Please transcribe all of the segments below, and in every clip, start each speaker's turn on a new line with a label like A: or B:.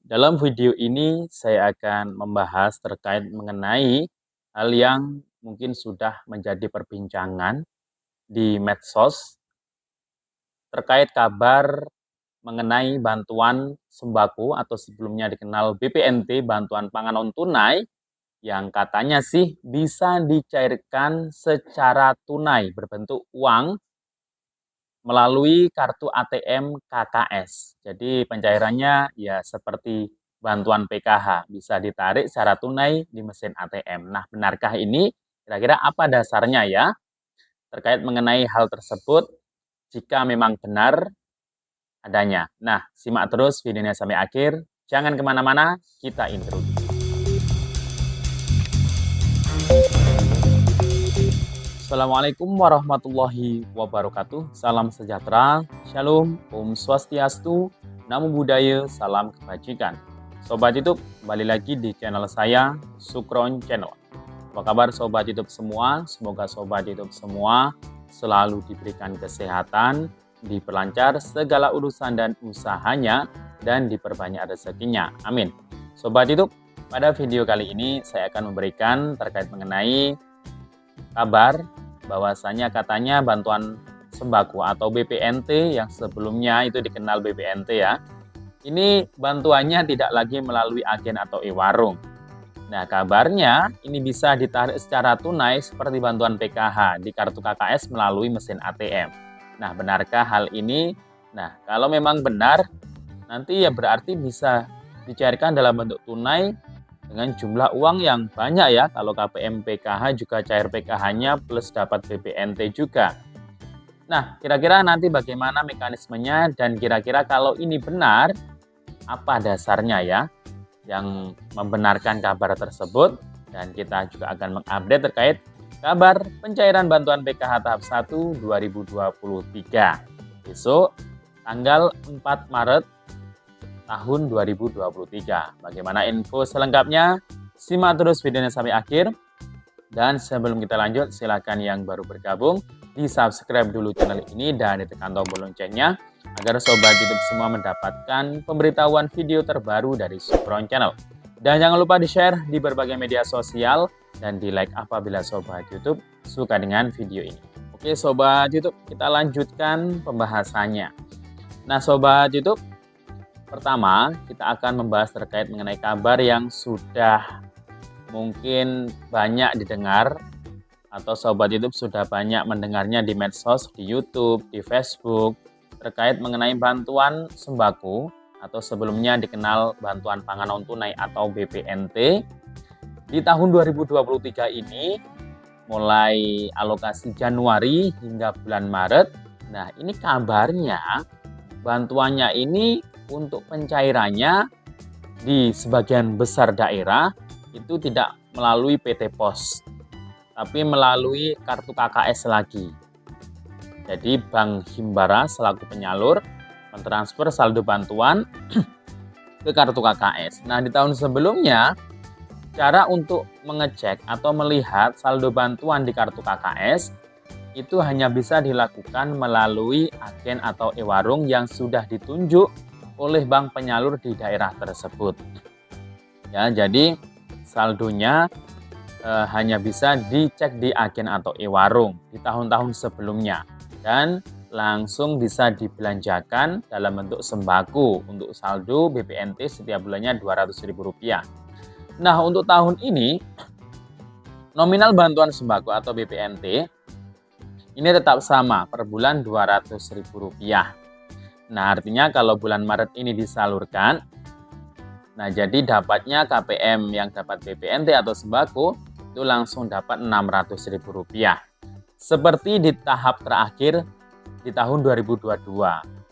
A: Dalam video ini saya akan membahas terkait mengenai hal yang mungkin sudah menjadi perbincangan di medsos terkait kabar mengenai bantuan sembako atau sebelumnya dikenal BPNT, bantuan pangan non tunai, yang katanya sih bisa dicairkan secara tunai berbentuk uang melalui kartu ATM KKS. Jadi pencairannya ya seperti bantuan PKH, bisa ditarik secara tunai di mesin ATM. Nah, benarkah ini? Kira-kira apa dasarnya ya terkait mengenai hal tersebut? Jika memang benar adanya. Nah, simak terus videonya sampai akhir. Jangan kemana-mana, kita intro. Assalamualaikum warahmatullahi wabarakatuh. Salam sejahtera, shalom, om swastiastu, namo buddhaya, salam kebajikan. Sobat YouTube, kembali lagi di channel saya, Sukron Channel. Apa kabar Sobat YouTube semua? Semoga Sobat YouTube semua selalu diberikan kesehatan, diperlancar segala urusan dan usahanya, dan diperbanyak rezekinya. Amin. Sobat YouTube, pada video kali ini saya akan memberikan terkait mengenai kabar bahwasanya katanya bantuan sembako atau BPNT yang sebelumnya itu dikenal BPNT ya. Ini bantuannya tidak lagi melalui agen atau e-warung. Nah, kabarnya ini bisa ditarik secara tunai seperti bantuan PKH di kartu KKS melalui mesin ATM. Nah, benarkah hal ini? Nah, kalau memang benar, nanti ya berarti bisa dicairkan dalam bentuk tunai dengan jumlah uang yang banyak ya. Kalau KPM PKH juga cair PKH-nya plus dapat BPNT juga. Nah, kira-kira nanti bagaimana mekanismenya dan kira-kira kalau ini benar, apa dasarnya ya yang membenarkan kabar tersebut. Dan kita juga akan mengupdate terkait kabar pencairan bantuan PKH tahap 1 2023. Besok tanggal 4 Maret tahun 2023. Bagaimana info selengkapnya? Simak terus videonya sampai akhir. Dan sebelum kita lanjut, silakan yang baru bergabung di subscribe dulu channel ini dan ditekan tombol loncengnya agar Sobat YouTube semua mendapatkan pemberitahuan video terbaru dari Sukron Channel. Dan jangan lupa di-share di berbagai media sosial dan di-like apabila Sobat YouTube suka dengan video ini. Oke Sobat YouTube, kita lanjutkan pembahasannya. Nah Sobat YouTube, pertama, kita akan membahas terkait mengenai kabar yang sudah mungkin banyak didengar atau Sobat YouTube sudah banyak mendengarnya di medsos, di YouTube, di Facebook terkait mengenai bantuan sembako atau sebelumnya dikenal bantuan pangan non tunai atau BPNT. Di tahun 2023 ini mulai alokasi Januari hingga bulan Maret. Nah, ini kabarnya bantuannya ini untuk pencairannya di sebagian besar daerah itu tidak melalui PT POS, tapi melalui kartu KKS lagi. Jadi Bank Himbara selaku penyalur mentransfer saldo bantuan ke kartu KKS. Nah, di tahun sebelumnya cara untuk mengecek atau melihat saldo bantuan di kartu KKS itu hanya bisa dilakukan melalui agen atau e-warung yang sudah ditunjuk oleh bank penyalur di daerah tersebut. Ya, jadi saldonya hanya bisa dicek di agen atau e-warung di tahun-tahun sebelumnya dan langsung bisa dibelanjakan dalam bentuk sembako untuk saldo BPNT setiap bulannya Rp200.000. Nah, untuk tahun ini nominal bantuan sembako atau BPNT ini tetap sama per bulan Rp200.000. Nah, artinya kalau bulan Maret ini disalurkan, nah jadi dapatnya KPM yang dapat BPNT atau sembako itu langsung dapat Rp600.000. Seperti di tahap terakhir di tahun 2022.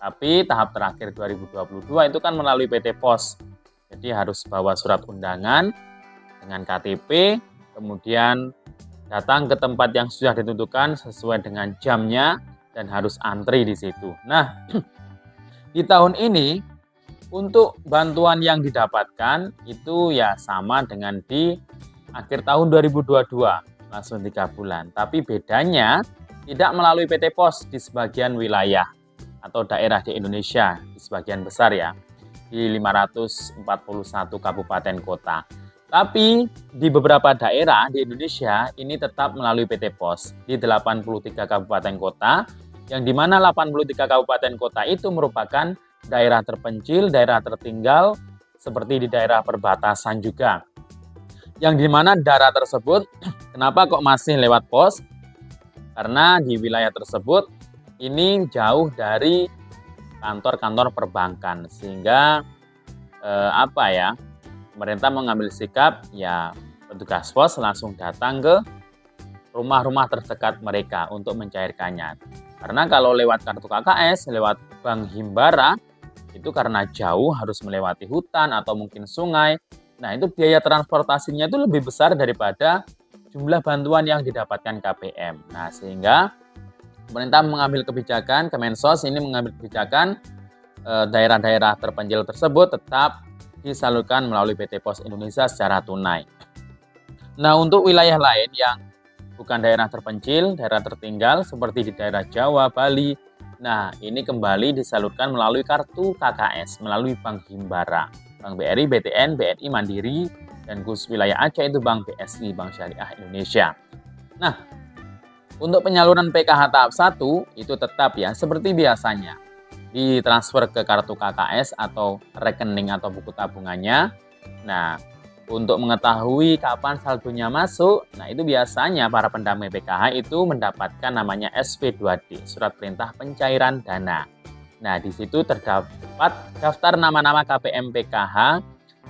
A: Tapi tahap terakhir 2022 itu kan melalui PT POS. Jadi harus bawa surat undangan dengan KTP, kemudian datang ke tempat yang sudah ditentukan sesuai dengan jamnya dan harus antri di situ. Nah, di tahun ini, untuk bantuan yang didapatkan itu ya sama dengan di akhir tahun 2022, langsung 3 bulan. Tapi bedanya tidak melalui PT POS di sebagian wilayah atau daerah di Indonesia, di sebagian besar ya. di 541 kabupaten kota. Tapi di beberapa daerah di Indonesia ini tetap melalui PT Pos di 83 kabupaten kota, yang dimana 83 kabupaten kota itu merupakan daerah terpencil, daerah tertinggal, seperti di daerah perbatasan juga. Yang dimana daerah tersebut, kenapa kok masih lewat pos? Karena di wilayah tersebut ini jauh dari kantor-kantor perbankan, sehingga pemerintah mengambil sikap, ya petugas pos langsung datang ke rumah-rumah terdekat mereka untuk mencairkannya. Karena kalau lewat kartu KKS, lewat Bank Himbara, itu karena jauh harus melewati hutan atau mungkin sungai. Nah, itu biaya transportasinya itu lebih besar daripada jumlah bantuan yang didapatkan KPM. Nah, sehingga pemerintah mengambil kebijakan, Kemensos ini mengambil kebijakan daerah-daerah terpencil tersebut tetap disalurkan melalui PT Pos Indonesia secara tunai. Nah, untuk wilayah lain yang bukan daerah terpencil, daerah tertinggal seperti di daerah Jawa, Bali, nah ini kembali disalurkan melalui kartu KKS, melalui Bank Himbara, Bank BRI, BTN, BNI, Mandiri, dan khusus wilayah Aceh itu Bank BSI, Bank Syariah Indonesia. Nah, untuk penyaluran PKH tahap 1 itu tetap ya seperti biasanya, ditransfer ke kartu KKS atau rekening atau buku tabungannya. Nah, untuk mengetahui kapan saldonya masuk, nah itu biasanya para pendamping PKH itu mendapatkan namanya SP2D, Surat Perintah Pencairan Dana. Nah, di situ terdapat daftar nama-nama KPM PKH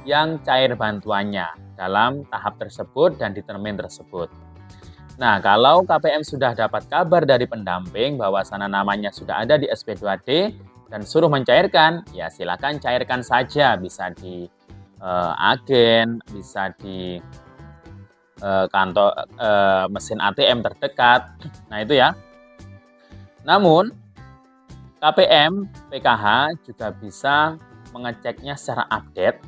A: yang cair bantuannya dalam tahap tersebut dan di termin tersebut. Nah, kalau KPM sudah dapat kabar dari pendamping bahwa sana namanya sudah ada di SP2D dan suruh mencairkan, ya silakan cairkan saja, bisa di agen, bisa di kantor mesin ATM terdekat. Nah, itu ya. Namun KPM PKH juga bisa mengeceknya secara update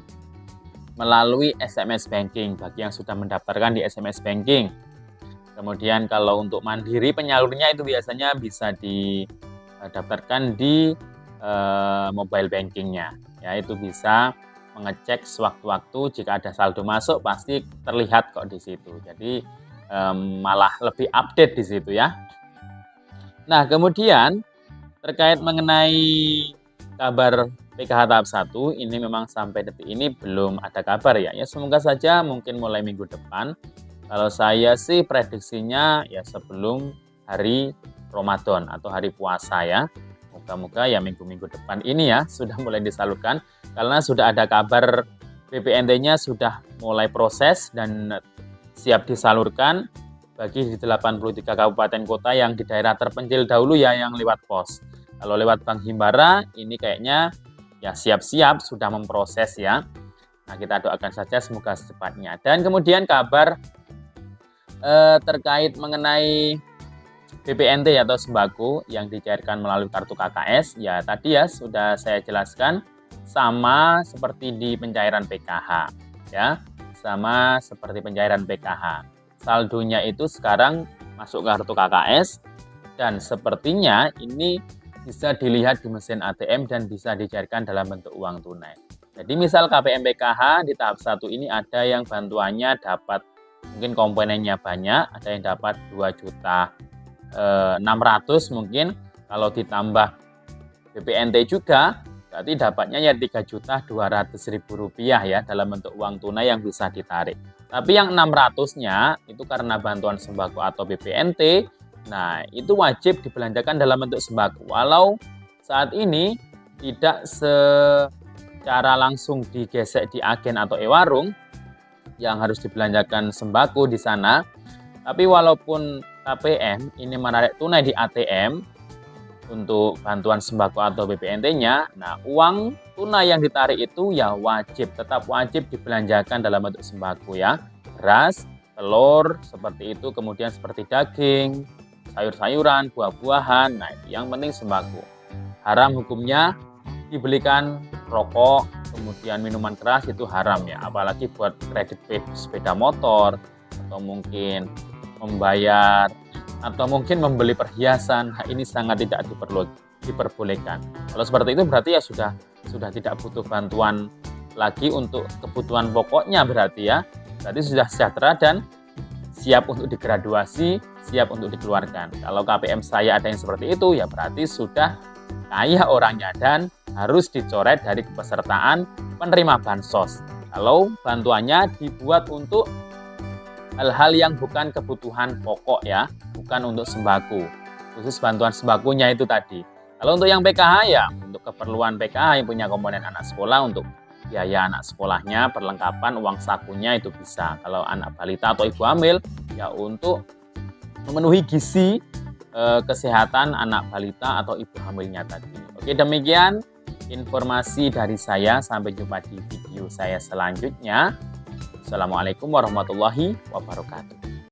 A: melalui SMS banking bagi yang sudah mendaftarkan di SMS banking. Kemudian kalau untuk mandiri penyalurnya itu biasanya bisa didaftarkan di mobile bankingnya, ya itu bisa mengecek sewaktu-waktu jika ada saldo masuk pasti terlihat kok di situ. Jadi malah lebih update di situ ya. Nah, kemudian terkait mengenai kabar PKH tahap 1 ini memang sampai detik ini belum ada kabar ya. Ya semoga saja mungkin mulai minggu depan. Kalau saya sih prediksinya ya sebelum hari Ramadan atau hari puasa ya. Moga-moga ya minggu-minggu depan ini ya sudah mulai disalurkan, karena sudah ada kabar BPNT-nya sudah mulai proses dan siap disalurkan bagi di 83 kabupaten kota yang di daerah terpencil dahulu ya yang lewat pos. Kalau lewat Bank Himbara ini kayaknya ya siap-siap sudah memproses ya. Nah, kita doakan saja semoga secepatnya. Dan kemudian kabar terkait mengenai BPNT atau sembako yang dicairkan melalui kartu KKS, ya tadi ya sudah saya jelaskan sama seperti di pencairan PKH ya, sama seperti pencairan PKH. Saldonya itu sekarang masuk ke kartu KKS dan sepertinya ini bisa dilihat di mesin ATM dan bisa dicairkan dalam bentuk uang tunai. Jadi misal KPM PKH di tahap 1 ini ada yang bantuannya dapat mungkin komponennya banyak, ada yang dapat 2.600.000 mungkin, kalau ditambah BPNT juga berarti dapatnya ya 3.200.000 rupiah ya dalam bentuk uang tunai yang bisa ditarik. Tapi yang 600-nya itu karena bantuan sembako atau BPNT, nah itu wajib dibelanjakan dalam bentuk sembako. Walau saat ini tidak secara langsung digesek di agen atau e-warung yang harus dibelanjakan sembako di sana, tapi walaupun KPM ini menarik tunai di ATM untuk bantuan sembako atau BPNT-nya, nah uang tunai yang ditarik itu ya tetap wajib dibelanjakan dalam bentuk sembako ya, beras, telur, seperti itu, kemudian seperti daging, sayur-sayuran, buah-buahan, nah itu yang penting sembako. Haram hukumnya dibelikan rokok, kemudian minuman keras itu haram ya, apalagi buat kredit sepeda motor, atau mungkin membayar atau mungkin membeli perhiasan, ini sangat tidak diperbolehkan. Kalau seperti itu berarti ya sudah sudah tidak butuh bantuan lagi untuk kebutuhan pokoknya berarti ya. Berarti sudah sejahtera dan siap untuk digraduasi, siap untuk dikeluarkan. Kalau KPM saya ada yang seperti itu, ya berarti sudah kaya orangnya dan harus dicoret dari kepesertaan penerima bansos. Kalau bantuannya dibuat untuk hal-hal yang bukan kebutuhan pokok ya, bukan untuk sembako. Khusus bantuan sembakonya itu tadi. Kalau untuk yang PKH ya, untuk keperluan PKH yang punya komponen anak sekolah untuk biaya anak sekolahnya, perlengkapan, uang sakunya itu bisa. Kalau anak balita atau ibu hamil, ya untuk memenuhi gizi kesehatan anak balita atau ibu hamilnya tadi. Oke, demikian informasi dari saya. Sampai jumpa di video saya selanjutnya. Assalamualaikum warahmatullahi wabarakatuh.